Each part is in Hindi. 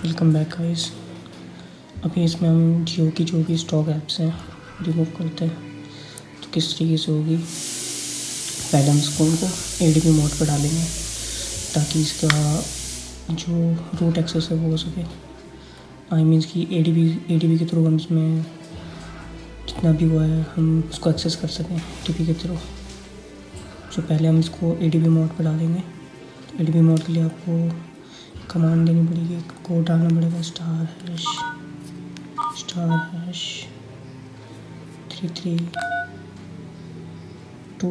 Welcome back guys. अभी इसमें हम जियो की जो भी स्टॉक ऐप्स हैं रिमूव करते हैं तो किस तरीके से होगी। पहले हम इसको उनको ADB मोड पर डालेंगे ताकि इसका जो रूट एक्सेस है वो हो सके। आई मीन्स कि ADB के थ्रू हम इसमें जितना भी हुआ है हम उसको एक्सेस कर सकें ADB के थ्रू। तो पहले हम इसको ADB मोड पर डालेंगे। तो ADB मोड के लिए आपको कमांड देनी पड़ेगी, कोड डालना पड़ेगा *#33284 *#*।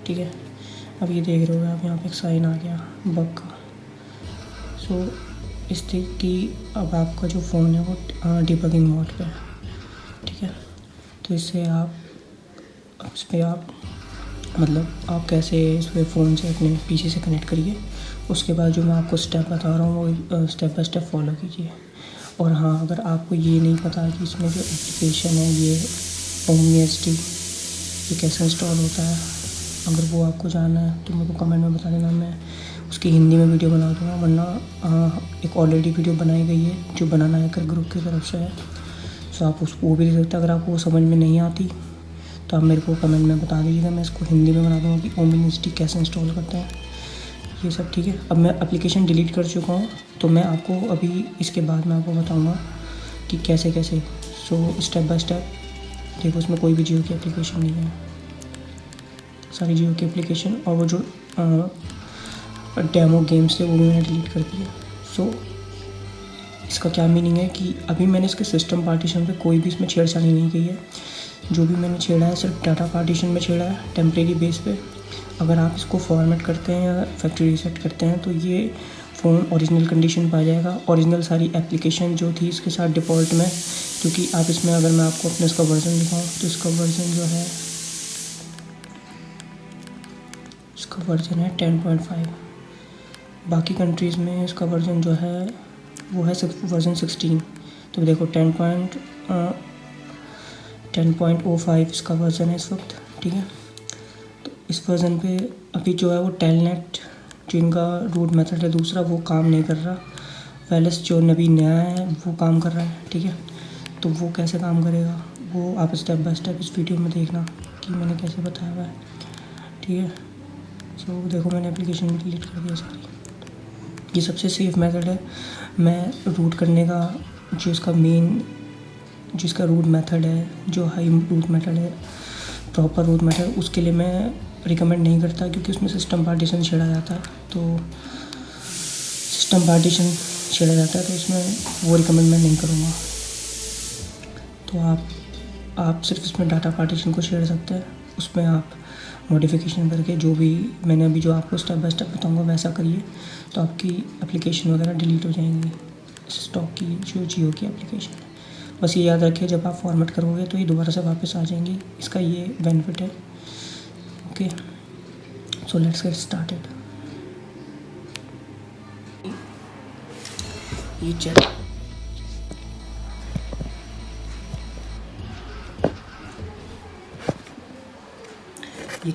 ठीक है, अब ये देख रहे हो आप यहाँ पे एक साइन आ गया बग का। सो इस तरीके की अब आपका जो फ़ोन है वो डिबगिंग मोड पे है। ठीक है, तो इससे आप इस पर आप आप कैसे इस पर फ़ोन से अपने PC से कनेक्ट करिए। उसके बाद जो मैं आपको स्टेप बता रहा हूँ वो स्टेप बाय स्टेप फॉलो कीजिए। और हाँ, अगर आपको ये नहीं पता कि इसमें जो एप्लीकेशन है ये OmniST ये कैसे इंस्टॉल होता है, अगर वो आपको जानना है तो मेरे को कमेंट में बता देना, मैं उसकी हिंदी में वीडियो बना दूँगा। वरना एक ऑलरेडी वीडियो बनाई गई है जो बनाना हैकर ग्रुप की तरफ से है, सो आप उसको वो भी देख सकते हैं। अगर आपको वो समझ में नहीं आती तो आप मेरे को कमेंट में बता दीजिएगा, मैं इसको हिंदी में बना दूँगा कि OmniST कैसे इंस्टॉल करते हैं ये सब। ठीक है, अब मैं एप्लीकेशन डिलीट कर चुका हूँ तो मैं आपको अभी इसके बाद मैं आपको बताऊँगा कि कैसे कैसे। सो स्टेप बाय स्टेप देखो, उसमें कोई भी जियो की एप्लीकेशन नहीं है, सारी जियो की एप्लीकेशन और वो जो डेमो गेम्स थे वो भी मैंने डिलीट कर दिया। सो इसका क्या मीनिंग है कि अभी मैंने इसके सिस्टम पार्टीशन पे कोई भी इसमें छेड़छाड़ी नहीं की है। जो भी मैंने छेड़ा है सिर्फ डाटा पार्टीशन में छेड़ा है टेम्परेरी बेस पे। अगर आप इसको फॉर्मेट करते हैं या फैक्ट्री रीसेट करते हैं तो ये फ़ोन ओरिजिनल कंडीशन पा जाएगा। ओरिजिनल सारी एप्लीकेशन जो थी इसके साथ डिफ़ॉल्ट में, क्योंकि आप इसमें अगर मैं आपको अपने इसका वर्जन दिखाऊँ तो इसका वर्जन जो है इसका वर्जन है 10.5। बाकी कंट्रीज़ में इसका वर्जन जो है वो है वर्जन 16। तो देखो 10.05 इसका वर्जन है इस वक्त। ठीक है, तो इस वर्जन पे अभी जो है वो टेलनेट जो इनका रूट मेथड है दूसरा वो काम नहीं कर रहा। वेलस जो नया है वो काम कर रहा है। ठीक है, तो वो कैसे काम करेगा वो आप स्टेप बाय स्टेप इस वीडियो में देखना कि मैंने कैसे बताया हुआ है। ठीक है, सो देखो मैंने एप्लीकेशन भी डिलीट कर दिया सारी। ये सबसे सेफ़ मेथड है। मैं रूट करने का जो इसका मेन जो इसका रूट मेथड है, जो हाई रूट मेथड है, प्रॉपर रूट मेथड, उसके लिए मैं रिकमेंड नहीं करता क्योंकि उसमें सिस्टम पार्टीशन छेड़ा जाता है। तो उसमें वो रिकमेंड मैं नहीं करूँगा। तो आप सिर्फ इसमें डाटा पार्टीशन को छेड़ सकते हैं। उसमें आप मॉडिफिकेशन करके जो भी मैंने अभी जो आपको स्टेप बाय स्टेप बताऊंगा वैसा करिए, तो आपकी एप्लीकेशन वगैरह डिलीट हो जाएंगी स्टॉक की जो जियो की एप्लीकेशन है। बस ये याद रखिए, जब आप फॉर्मेट करोगे तो ये दोबारा से वापस आ जाएंगी। इसका ये बेनिफिट है। Okay, so let's get started. ये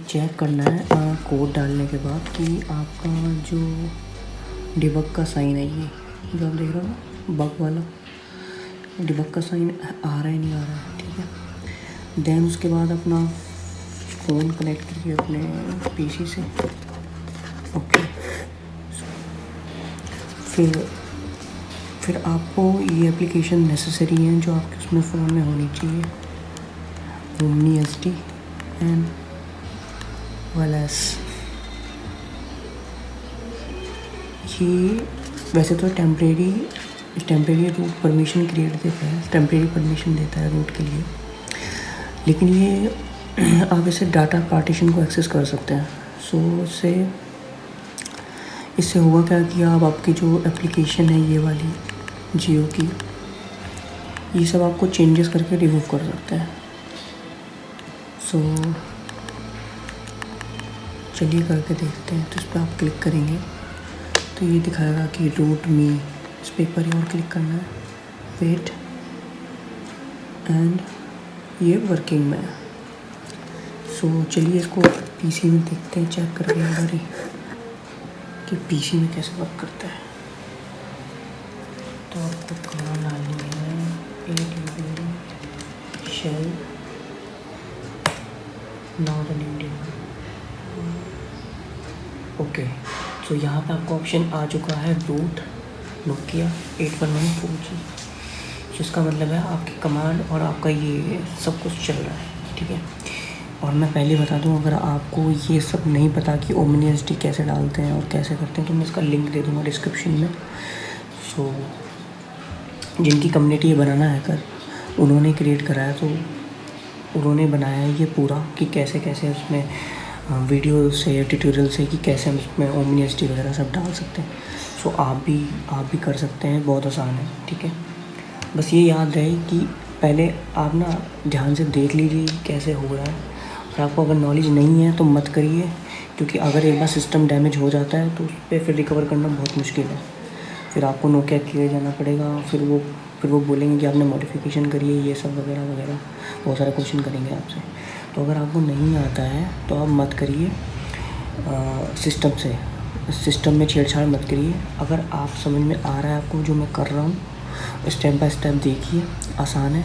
चेक करना है कोड डालने के बाद कि आपका जो डिबग का साइन है ये जो आप देख रहे हो ना, बग वाला डिबग का साइन आ रहा है नहीं आ रहा है। ठीक है, देन उसके बाद अपना फ़ोन कनेक्ट करिए अपने PC से। ओके, फिर आपको ये एप्लीकेशन नेसेसरी है जो आपके उसमें फ़ोन में होनी चाहिए, OmniST एंड वेलस। ये वैसे तो टेम्परेरी रूट परमिशन क्रिएट देता है, टेम्परेरी परमिशन देता है रूट के लिए, लेकिन ये आप इसे डाटा पार्टीशन को एक्सेस कर सकते हैं। सो इससे होगा क्या कि आप आपकी जो एप्लीकेशन है ये वाली जियो की, ये सब आपको चेंजेस करके रिमूव कर सकते हैं। सो चलिए करके देखते हैं। तो इस पर आप क्लिक करेंगे तो ये दिखाएगा कि रूट मी, इस पर एक बार और क्लिक करना है, वेट, एंड ये वर्किंग में। सो चलिए इसको PC में देखते हैं, चेक करके एक बारी। कि पीसी में कैसे वर्क करता है। तो आपको कमांड डालनी है ADB shell northern India. Okay, तो यहाँ पे आपको ऑप्शन आ चुका है रूट नोकिया 811 4G। तो इसका मतलब है आपकी कमांड और आपका ये सब कुछ चल रहा है, ठीक है। और मैं पहले बता दूं, अगर आपको ये सब नहीं पता कि ओमनी SD कैसे डालते हैं और कैसे करते हैं, तो मैं इसका लिंक दे दूँगा डिस्क्रिप्शन में। सो जिनकी कम्युनिटी ये बनाना है कर उन्होंने क्रिएट कराया, तो उन्होंने बनाया है ये पूरा कि कैसे कैसे उसमें वीडियो से ट्यूटोरियल से कि कैसे हम उसमें ओमनी SD वगैरह सब डाल सकते हैं। सो आप भी कर सकते हैं, बहुत आसान है, ठीक है। बस ये याद रहे कि पहले आप ना ध्यान से देख लीजिए कैसे हो रहा है। और आपको अगर नॉलेज नहीं है तो मत करिए, क्योंकि अगर एक बार सिस्टम डैमेज हो जाता है तो उस पर फिर रिकवर करना बहुत मुश्किल है। फिर आपको नोकिया किए जाना पड़ेगा, फिर वो बोलेंगे कि आपने मॉडिफिकेशन करी है, ये सब वगैरह वगैरह बहुत सारे क्वेश्चन करेंगे आपसे। तो अगर आपको नहीं आता है तो आप मत करिए, सिस्टम में छेड़छाड़ मत करिए। अगर आप समझ में आ रहा है आपको जो मैं कर रहा हूँ, स्टेप बाय स्टेप देखिए, आसान है,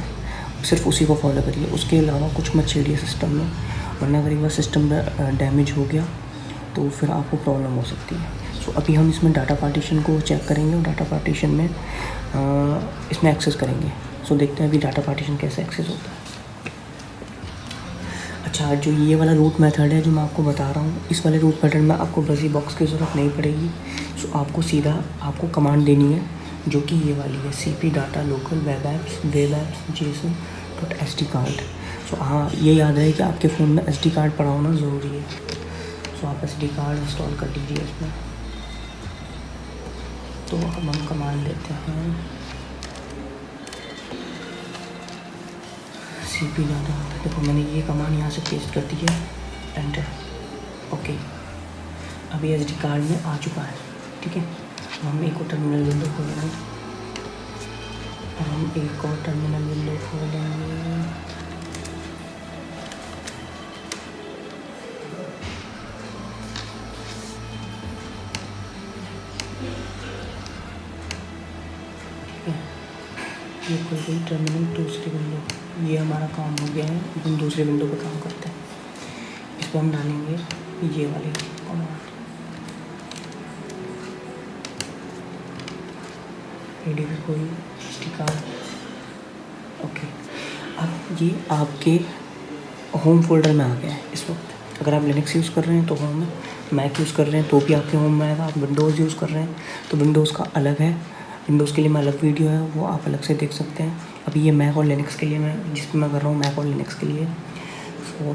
सिर्फ उसी को फॉलो करिए। उसके अलावा कुछ मत छेड़िए सिस्टम में, वरना अगर एक बार सिस्टम डैमेज हो गया तो फिर आपको प्रॉब्लम हो सकती है। सो अभी हम इसमें डाटा पार्टीशन को चेक करेंगे और डाटा पार्टीशन में इसमें एक्सेस करेंगे। सो देखते हैं अभी डाटा पार्टीशन कैसे एक्सेस होता है। अच्छा, जो ये वाला रूट मेथड है जो मैं आपको बता रहा हूँ, इस वाले रूट मेथड में आपको बजी बॉक्स की ज़रूरत नहीं पड़ेगी। सो आपको सीधा कमांड देनी है जो कि ये वाली है, CP data local web apps JSON.SD card. So हाँ, ये याद रहे कि आपके फ़ोन में SD कार्ड पड़ा होना ज़रूरी है। सो आप SD कार्ड इंस्टॉल कर लीजिए इसमें। तो अब हम कमांड लेते हैं CP डाटा। देखो मैंने ये कमांड यहाँ से पेस्ट कर दी है, एंटर। ओके, अभी SD कार्ड में आ चुका है, ठीक है। हम एक और टर्मिनल विंडो खोलेंगे, ये खुल गई टर्मिनल दूसरी विंडो। ये हमारा काम हो गया है, हम दूसरे विंडो पे काम करते हैं। इस पर हम डालेंगे ये वाली कमांड, ADB कोई SD कार्ड। ओके, अब ये आपके होम फोल्डर में आ गया है इस वक्त। अगर आप लिनक्स यूज़ कर रहे हैं तो होम में, मैक यूज़ कर रहे हैं तो भी आपके होम में आएगा। आप विंडोज़ यूज़ कर रहे हैं तो विंडोज़ का अलग है, विंडोज़ के लिए मैं अलग वीडियो है, वो आप अलग से देख सकते हैं। अभी ये मैक और लिनक्स के लिए मैं जिस पर मैं कर रहा हूँ, मैक और लिनक्स के लिए। सो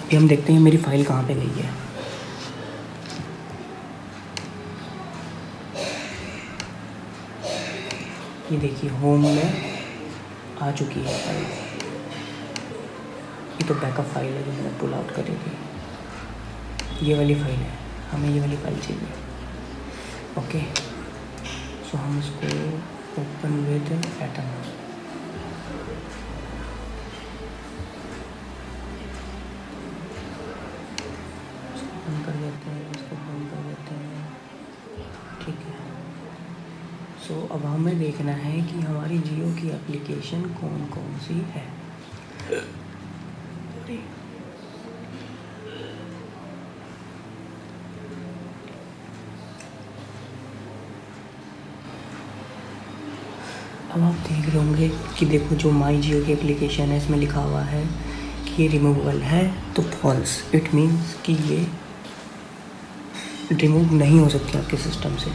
अभी हम देखते हैं मेरी फ़ाइल कहाँ पे गई है। ये देखिए होम में आ चुकी है फाइल। ये तो बैकअप फाइल है जो मैंने पुल आउट करी थी, ये वाली फाइल है, हमें ये वाली फाइल चाहिए। ओके, सो हम इसको ओपन विद एटम, बंद कर देते हैं, इसको बंद कर देते हैं, ठीक है। सो अब हमें देखना है कि हमारी जियो की एप्लीकेशन कौन कौन सी है। अब आप देख रहे होंगे कि देखो जो माई जियो की एप्लीकेशन है इसमें लिखा हुआ है कि ये रिमूवेबल है, तो फॉल्स। इट मीन्स कि ये रिमूव नहीं हो सकती आपके सिस्टम से।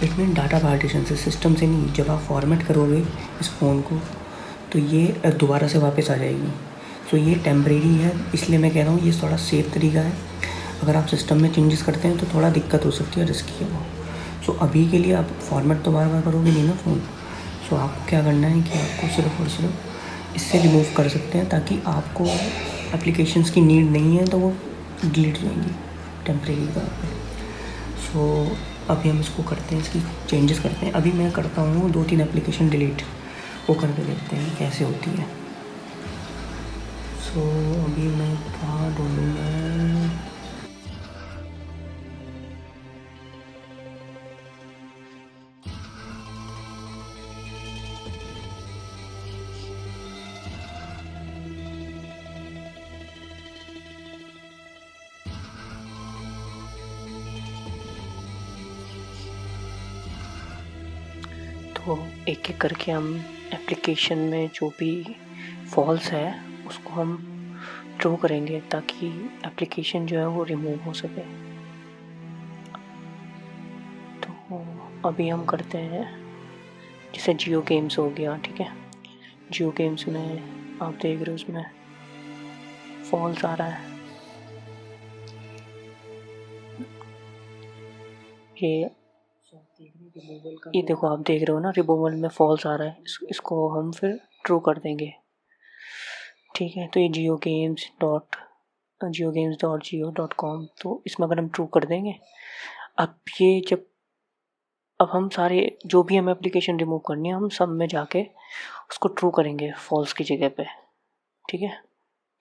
इट मीन डाटा पार्टीशन से, सिस्टम से नहीं। जब आप फॉर्मेट करोगे इस फ़ोन को तो ये दोबारा से वापस आ जाएगी। तो ये टेम्परेरी है, इसलिए मैं कह रहा हूँ ये थोड़ा सेफ तरीका है। अगर आप सिस्टम में चेंजेस करते हैं तो थोड़ा दिक्कत हो सकती है, रिस्की है वो। सो अभी के लिए आप फॉर्मेट तो बार बार करोगे नहीं ना फ़ोन। सो आपको क्या करना है कि आपको सिर्फ और सिर्फ इससे रिमूव कर सकते हैं, ताकि आपको एप्लीकेशंस की नीड नहीं है तो वो डिलीट हो जाएंगी टेम्परेरी तौर पे। सो अभी हम इसको करते हैं, इसकी चेंजेस करते हैं। अभी मैं करता हूँ 2-3 एप्लीकेशन डिलीट, वो करके देखते हैं कैसे होती है। सो अभी मैं कहाँ ढूँढूँगा, तो एक एक करके हम एप्लीकेशन में जो भी फॉल्स है उसको हम थ्रो करेंगे ताकि एप्लीकेशन जो है वो रिमूव हो सके। तो अभी हम करते हैं जैसे जियो गेम्स हो गया, ठीक है। जियो गेम्स में आप देख रहे हो उसमें फॉल्स आ रहा है, ये देखो आप देख रहे हो ना, रिमूवल में फॉल्स आ रहा है। इसको हम फिर ट्रू कर देंगे, ठीक है। तो ये geogames.geo.com, तो इसमें अगर हम ट्रू कर देंगे, अब हम सारे जो भी हमें एप्लीकेशन रिमूव करनी है हम सब में जाके उसको ट्रू करेंगे फॉल्स की जगह पे, ठीक है।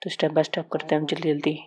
तो स्टेप बाय स्टेप करते हैं हम जल्दी जल्दी।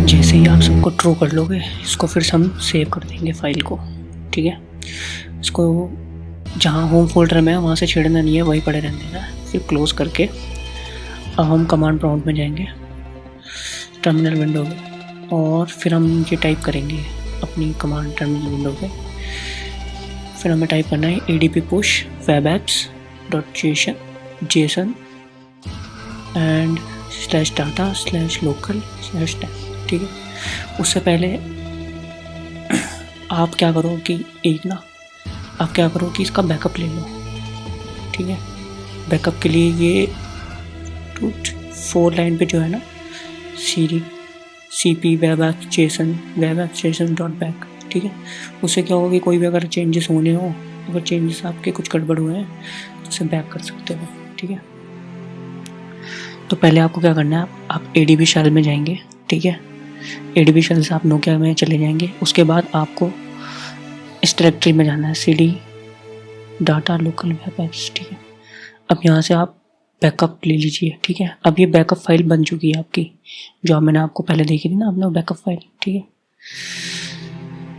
जैसे ही आप सबको ट्रू कर लोगे, इसको फिर हम सेव कर देंगे फाइल को, ठीक है। इसको जहाँ होम फोल्डर में है वहाँ से छेड़ना नहीं है, वही पड़े रहने देना है। फिर क्लोज करके अब हम कमांड प्रॉम्प्ट में जाएंगे टर्मिनल विंडो में, और फिर हम ये टाइप करेंगे अपनी कमांड टर्मिनल विंडो पे। फिर हमें टाइप करना है adp push webapps.json and /data/local/tab, ठीक है। उससे पहले आप क्या करो कि इसका बैकअप ले लो, ठीक है। बैकअप के लिए ये 4 लाइन पे जो है ना cp webapps.json.back, ठीक है। उससे क्या होगा कि कोई भी अगर चेंजेस होने हो, अगर चेंजेस आपके कुछ गड़बड़ हुए हैं तो उसे बैक कर सकते हो, ठीक है। तो पहले आपको क्या करना है, आप adb शेल में जाएंगे, ठीक है। adb शेल से आप नोकिया में चले जाएंगे। उसके बाद आपको इस डायरेक्टरी में जाना है cd data local web apps, ठीक है। अब यहाँ से आप बैकअप ले लीजिए, ठीक है। अब ये बैकअप फाइल बन चुकी है आपकी, जो मैंने आपको पहले देखी थी ना, आपने बैकअप फाइल, ठीक है।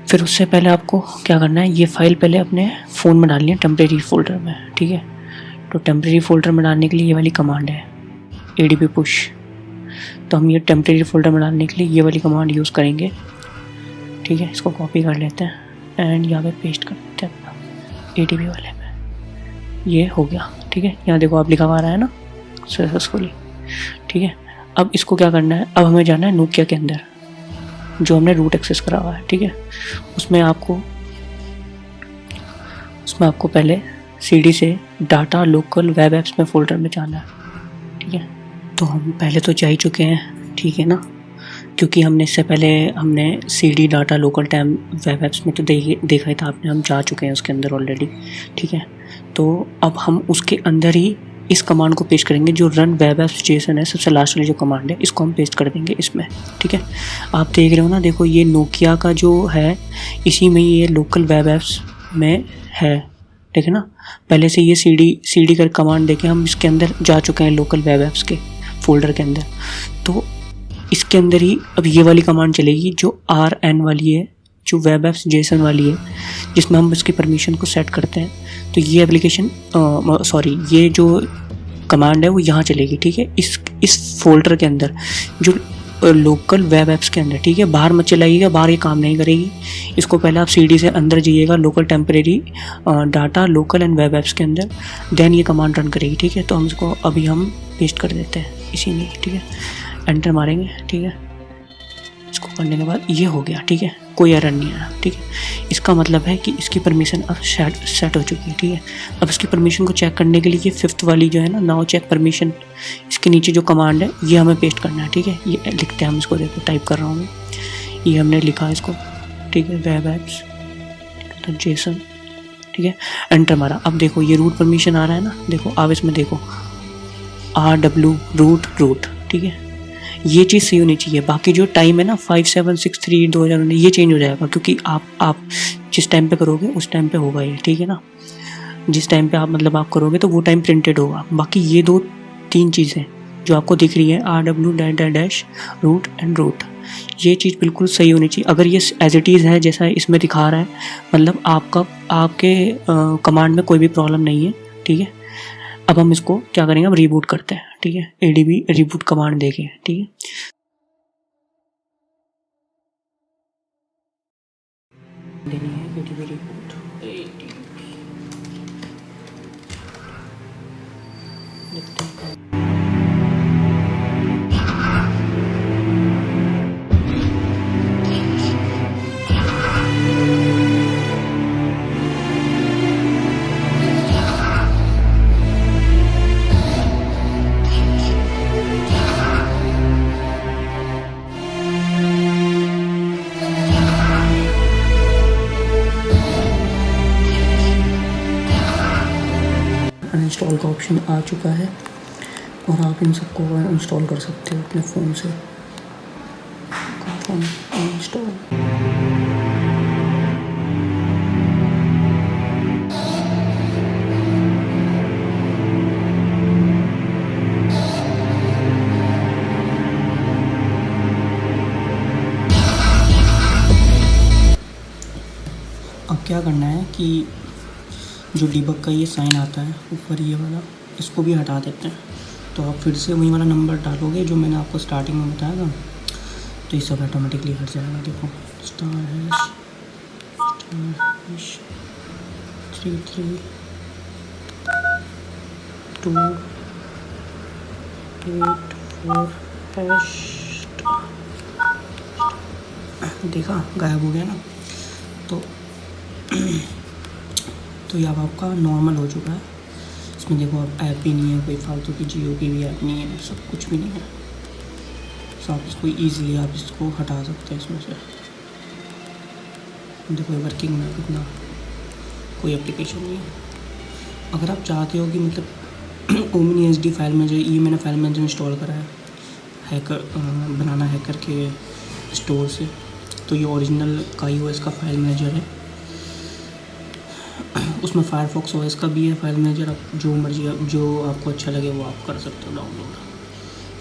फिर उससे पहले आपको क्या करना है, ये फाइल पहले अपने फ़ोन में डालनी है टेम्परेरी फोल्डर में, ठीक है। तो टेम्परेरी फोल्डर में डालने के लिए ये वाली कमांड है adp push। तो हम ये टेम्परेरी फोल्डर में डालने के लिए ये वाली कमांड यूज़ करेंगे, ठीक है। इसको कॉपी कर लेते हैं एंड यहाँ पे पेस्ट कर देते हैं अपना adb वाले में। ये हो गया, ठीक है। यहाँ देखो आप लिखा हुआ रहा है ना सक्सेसफुली, ठीक है। अब इसको क्या करना है, अब हमें जाना है नोकिया के अंदर जो हमने रूट एक्सेस करा हुआ है, ठीक है। उसमें आपको पहले cd से डाटा लोकल वेब एप्स में फोल्डर में जाना है, ठीक है। तो हम पहले तो जा ही चुके हैं, ठीक है ना, क्योंकि इससे पहले हमने cd data local time web apps में तो देखा ही था आपने, हम जा चुके हैं उसके अंदर ऑलरेडी, ठीक है। तो अब हम उसके अंदर ही इस कमांड को पेस्ट करेंगे, जो रन वेब एप्स जेसन है, सबसे लास्ट वाली जो कमांड है, इसको हम पेस्ट कर देंगे इसमें, ठीक है। आप देख रहे हो ना, देखो ये नोकिया का जो है इसी में ये लोकल वेब एप्स में है, ठीक है ना। पहले से ये cd का कमांड देके हम इसके अंदर जा चुके हैं लोकल वेब एप्स के फोल्डर के अंदर। तो इसके अंदर ही अब ये वाली कमांड चलेगी जो rn वाली है, जो वेब एप्स जेसन वाली है, जिसमें हम इसकी परमिशन को सेट करते हैं, तो ये एप्लीकेशन ये जो कमांड है वो यहाँ चलेगी, ठीक है, इस फोल्डर के अंदर, जो लोकल वेब एप्स के अंदर, ठीक है। बाहर मत चलाइएगा, बाहर ये काम नहीं करेगी। इसको पहले आप सीडी से अंदर जाइएगा, local temporary data local and web apps के अंदर, देन ये कमांड रन करेगी, ठीक है। तो हम इसको अभी हम पेस्ट कर देते हैं इसी में, ठीक है, एंटर मारेंगे, ठीक है। इसको करने के बाद ये हो गया, ठीक है, कोई एरर नहीं आया, ठीक है। इसका मतलब है कि इसकी परमिशन अब सेट हो चुकी है, ठीक है। अब इसकी परमिशन को चेक करने के लिए ये 5th वाली जो है ना, नाउ चेक परमिशन, इसके नीचे जो कमांड है ये हमें पेस्ट करना है, ठीक है। ये लिखते हैं हम इसको, देखो टाइप कर रहा हूँ, ये हमने लिखा इसको, ठीक है, वेब एप्स तो जेसन, ठीक है, एंटर मारा। अब देखो ये रूट परमिशन आ रहा है ना, देखो अब इसमें देखो RW रूट, ठीक है। ये चीज़ सही होनी चाहिए। बाकी जो टाइम है ना 5763/2019 ये चेंज हो जाएगा, क्योंकि आप जिस टाइम पे करोगे उस टाइम पे होगा ये, ठीक है ना। जिस टाइम पे आप करोगे तो वो टाइम प्रिंटेड होगा। बाकी ये 2-3 चीज़ें जो आपको दिख रही है RW रूट एंड रूट, ये चीज़ बिल्कुल सही होनी चाहिए। अगर ये एज इट इज़ है जैसा इसमें दिखा रहा है, मतलब आपके कमांड में कोई भी प्रॉब्लम नहीं है, ठीक है। अब हम इसको क्या करेंगे, अब रिबूट करते हैं, ठीक है, ADB रिबूट कमांड देके, ठीक है। देनी है ADB रिबूट, देखते हैं। अनइंस्टॉल का ऑप्शन आ चुका है और आप इन सबको इंस्टॉल कर सकते हो अपने फ़ोन से। इंस्टॉल अब क्या करना है कि जो डीबग का ये साइन आता है ऊपर ये वाला, इसको भी हटा देते हैं। तो आप फिर से वही वाला नंबर डालोगे जो मैंने आपको स्टार्टिंग में बताया था, तो ये सब ऑटोमेटिकली हट जाएगा। देखो *33284#, देखा गायब हो गया ना। तो ये अब आपका नॉर्मल हो चुका है। इसमें देखो अब ऐप भी नहीं है, कोई फालतू की जियो की भी ऐप नहीं है, सब कुछ भी नहीं है। तो आप इसको ईज़िली आप इसको हटा सकते हैं इसमें से। देखो वर्किंग में कितना कोई एप्लीकेशन नहीं है। अगर आप चाहते हो कि मतलब ओमनी HD फाइल मैनेजर, ये मैंने फाइल मैनेजर इंस्टॉल करा है बनाना हैकर के स्टोर से, तो ये ओरिजिनल का iOS का फाइल मैनेजर है। उसमें फायरफॉक्स OS का भी है फाइल मैनेजर। आप जो मर्जी जो आपको अच्छा लगे वो आप कर सकते हो डाउनलोड।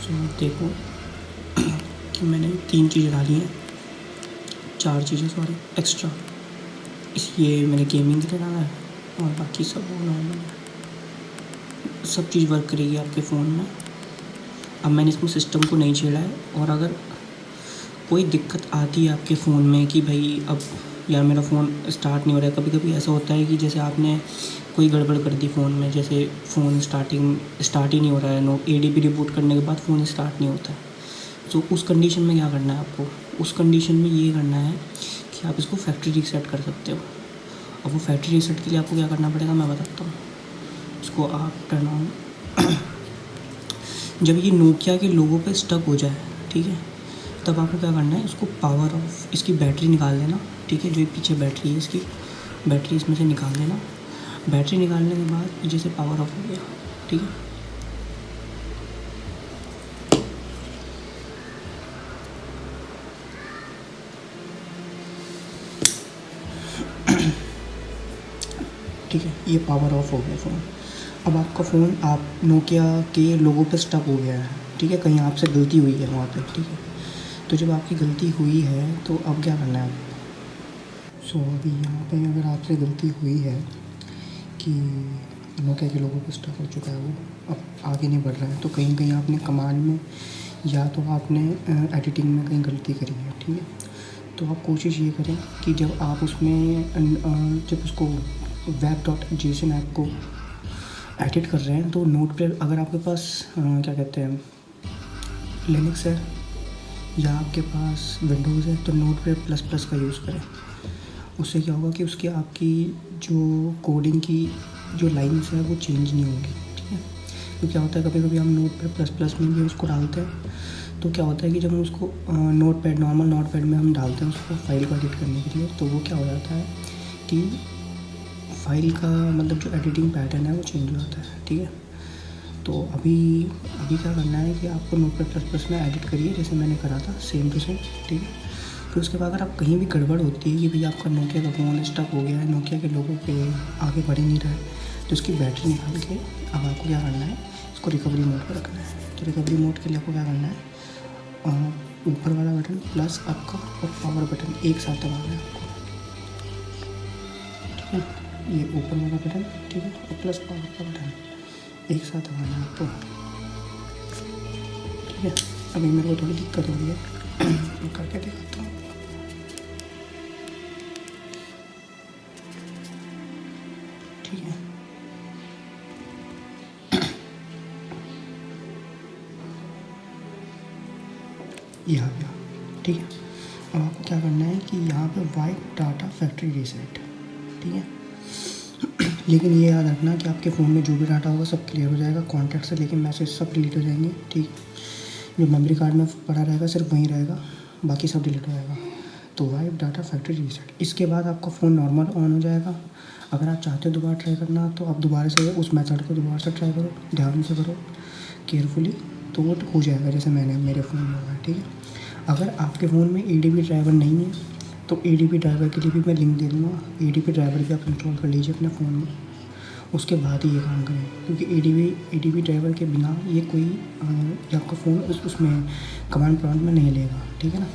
सो देखो कि मैंने 3 चीज़ें डाली हैं, 4 चीज़ें सॉरी एक्स्ट्रा। ये मैंने गेमिंग के लिए डाला है और बाकी सब वो नॉर्मल है। सब चीज़ वर्क करेगी आपके फ़ोन में। अब मैंने इसमें सिस्टम को नहीं छेड़ा है। और अगर कोई दिक्कत आती है आपके फ़ोन में कि भाई अब यार मेरा फ़ोन स्टार्ट नहीं हो रहा है, कभी कभी ऐसा होता है कि जैसे आपने कोई गड़बड़ कर दी फ़ोन में, जैसे फ़ोन स्टार्ट ही नहीं हो रहा है, ADB रिबूट करने के बाद फ़ोन स्टार्ट नहीं होता है, तो उस कंडीशन में क्या करना है आपको? उस कंडीशन में ये करना है कि आप इसको फैक्ट्री रीसेट कर सकते हो। अब वो फैक्ट्री रीसेट के लिए आपको क्या करना पड़ेगा मैं बताता हूँ। इसको आप टर्न ऑन जब ये नोकिया के लोगो पे स्टक हो जाए, ठीक है, तब आपको क्या करना है, इसको पावर ऑफ, इसकी बैटरी निकाल देना, ठीक है। जो ये पीछे बैटरी है इसकी बैटरी इसमें से निकाल देना। बैटरी निकालने के बाद जैसे पावर ऑफ हो गया, ठीक है। ठीक है, ये पावर ऑफ हो गया फ़ोन। अब आपका फ़ोन आप नोकिया के लोगो पे स्टक हो गया है, ठीक है, कहीं आपसे गलती हुई है वहाँ पे, ठीक है। तो जब आपकी गलती हुई है तो अब क्या करना है, सो अभी यहाँ पे अगर आपसे गलती हुई है कि नोकिया के लोगों को स्टक हो चुका है, वो अब आगे नहीं बढ़ रहा है, तो कहीं कहीं आपने कमांड में या तो आपने एडिटिंग में कहीं गलती करी है, ठीक है। तो आप कोशिश ये करें कि जब आप उसमें जब उसको web.json ऐप को एडिट कर रहे हैं तो नोट पे, अगर आपके पास क्या कहते हैं लिनक्स है या आपके पास विंडोज़ है, तो नोट पे ++ का यूज़ करें। उससे क्या होगा कि उसकी आपकी जो कोडिंग की जो लाइन्स है वो चेंज नहीं होंगी, ठीक है। तो क्या होता है कभी कभी हम नोट पैड ++ में भी उसको डालते हैं, तो क्या होता है कि जब हम उसको नॉर्मल नोट पैड में हम डालते हैं उसको फाइल को एडिट करने के लिए, तो वो क्या हो जाता है कि फाइल का मतलब जो एडिटिंग पैटर्न है वो चेंज हो जाता है, ठीक है। तो अभी क्या करना है कि आपको नोट पैड ++ में एडिट करिए जैसे मैंने करा था, सेम टू सेम, ठीक है। फिर उसके बाद अगर आप कहीं भी गड़बड़ होती है कि भाई आपका नोकिया का फ़ोन स्टक हो गया है, नोकिया के लोगों पे आगे बढ़ ही नहीं रहा है, तो उसकी बैटरी निकाल के अब आपको क्या करना है, इसको रिकवरी मोड पर रखना है। तो रिकवरी मोड के लिए आपको क्या करना है, ऊपर वाला बटन प्लस आपका और पावर बटन एक साथ दबाना है आपको, ठीक है। ये ऊपर वाला बटन, ठीक है, और प्लस पावर का बटन एक साथ दबाना है आपको, ठीक है। अभी मेरे को थोड़ी दिक्कत हो रही है, मैं करके दिखाता हूँ। ठीक है, ये आ गया, ठीक है। अब आपको क्या करना है कि यहाँ पे वाइप डाटा फैक्ट्री रीसेट, ठीक है। लेकिन ये याद रखना कि आपके फ़ोन में जो भी डाटा होगा सब क्लियर हो जाएगा, कॉन्टैक्ट से लेके मैसेज सब डिलीट हो जाएंगे, ठीक। जो मेमोरी कार्ड में पड़ा रहेगा सिर्फ वहीं रहेगा, बाकी सब डिलीट हो जाएगा। तो वाइप डाटा फैक्ट्री रीसेट, इसके बाद आपका फ़ोन नॉर्मल ऑन हो जाएगा। अगर आप चाहते हो दोबारा ट्राई करना तो आप दोबारा से उस मेथड को दोबारा से ट्राई करो, ध्यान से करो, केयरफुली, तो वो हो जाएगा जैसे मेरे फ़ोन में हुआ है, ठीक है। अगर आपके फ़ोन में ADB ड्राइवर नहीं है तो ADB ड्राइवर के लिए भी मैं लिंक दे दूँगा, ADB ड्राइवर भी आप इंस्टॉल कर लीजिए अपने फ़ोन में, उसके बाद ही ये काम करें, क्योंकि ADB ड्राइवर के बिना ये कोई ये आपका फ़ोन उसमें कमांड प्रॉम्प्ट में नहीं लेगा, ठीक है ना।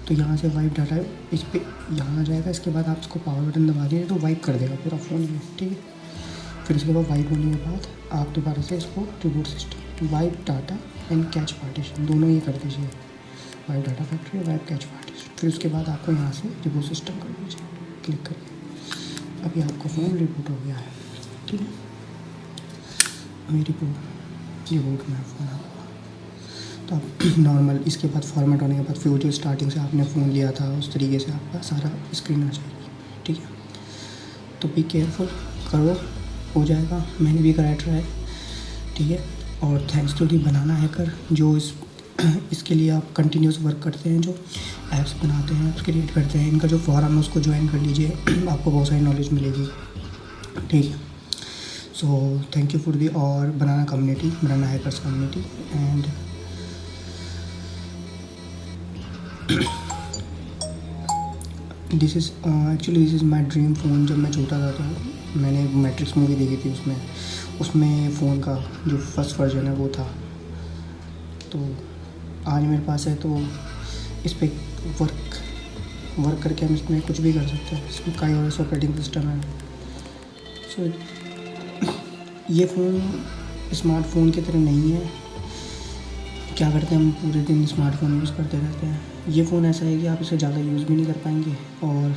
तो यहाँ से वाइप डाटा इस पर यहाँ आ जाएगा, इसके बाद आप इसको पावर बटन दबा दीजिए तो वाइप कर देगा पूरा फ़ोन में, ठीक है। फिर उसके बाद वाइप होने के बाद आप दोबारा से इसको reboot system, wipe data and catch partition दोनों ये कर दीजिए, wipe data factory wipe catch partition. फिर उसके बाद आपको यहाँ से रिबूट सिस्टम कर दीजिए, क्लिक करिए। अभी आपका फ़ोन रिबूट हो गया है, ठीक है। मेरी रिबूट में फ़ोन आपका, तो आप नॉर्मल इसके बाद फॉर्मेट होने के बाद फिर जो स्टार्टिंग से आपने फ़ोन लिया था उस तरीके से आपका सारा स्क्रीन आ जाएगी, ठीक है। तो बी केयरफुल, करो, हो जाएगा। मैंने भी करा ट्राई, ठीक है। और thanks to the banana hacker, जो इसके लिए आप कंटिन्यूस वर्क करते हैं, जो ऐप्स बनाते हैं, ऐप्स क्रिएट करते हैं, इनका जो फोरम है उसको ज्वाइन कर लीजिए, आपको बहुत सारी नॉलेज मिलेगी, ठीक है। So thank you for the और banana hackers community and this is my dream phone. जब मैं छोटा था तो मैंने मैट्रिक्स मूवी देखी थी, उसमें फ़ोन का जो फर्स्ट वर्जन है वो था, तो आज मेरे पास है, तो इस पर वर्क करके हम इसमें कुछ भी कर सकते हैं। इसमें कई और ऑपरेटिंग सिस्टम है। सो ये फ़ोन स्मार्टफ़ोन की तरह नहीं है, क्या करते हैं हम पूरे दिन स्मार्टफ़ोन यूज़ करते रहते हैं। ये फ़ोन ऐसा है कि आप इसे ज़्यादा यूज़ भी नहीं कर पाएंगे और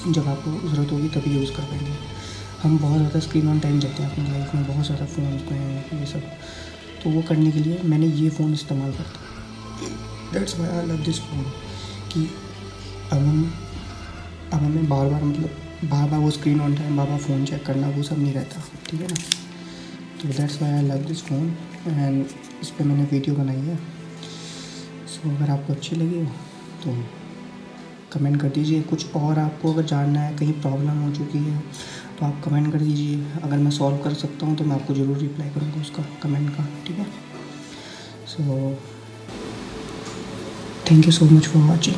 जब आपको ज़रूरत होगी तभी यूज़ कर पाएंगे। हम बहुत ज़्यादा स्क्रीन ऑन टाइम देते हैं अपनी लाइफ में, बहुत ज़्यादा फ़ोन में ये सब, तो वो करने के लिए मैंने ये फ़ोन इस्तेमाल करता हूँ। That's why I love this phone, कि अब हमें बार बार वो स्क्रीन ऑन टाइम बार फ़ोन चेक करना वो सब नहीं रहता, ठीक है ना। तो that's why I love this phone and इस पर मैंने वीडियो बनाई है। सो अगर आपको अच्छी लगी हो तो कमेंट कर दीजिए। कुछ और आपको अगर जानना है, कहीं प्रॉब्लम हो चुकी है तो आप कमेंट कर दीजिए, अगर मैं सॉल्व कर सकता हूँ तो मैं आपको ज़रूर रिप्लाई करूँगा उसका कमेंट का, ठीक है। So thank you so much for watching.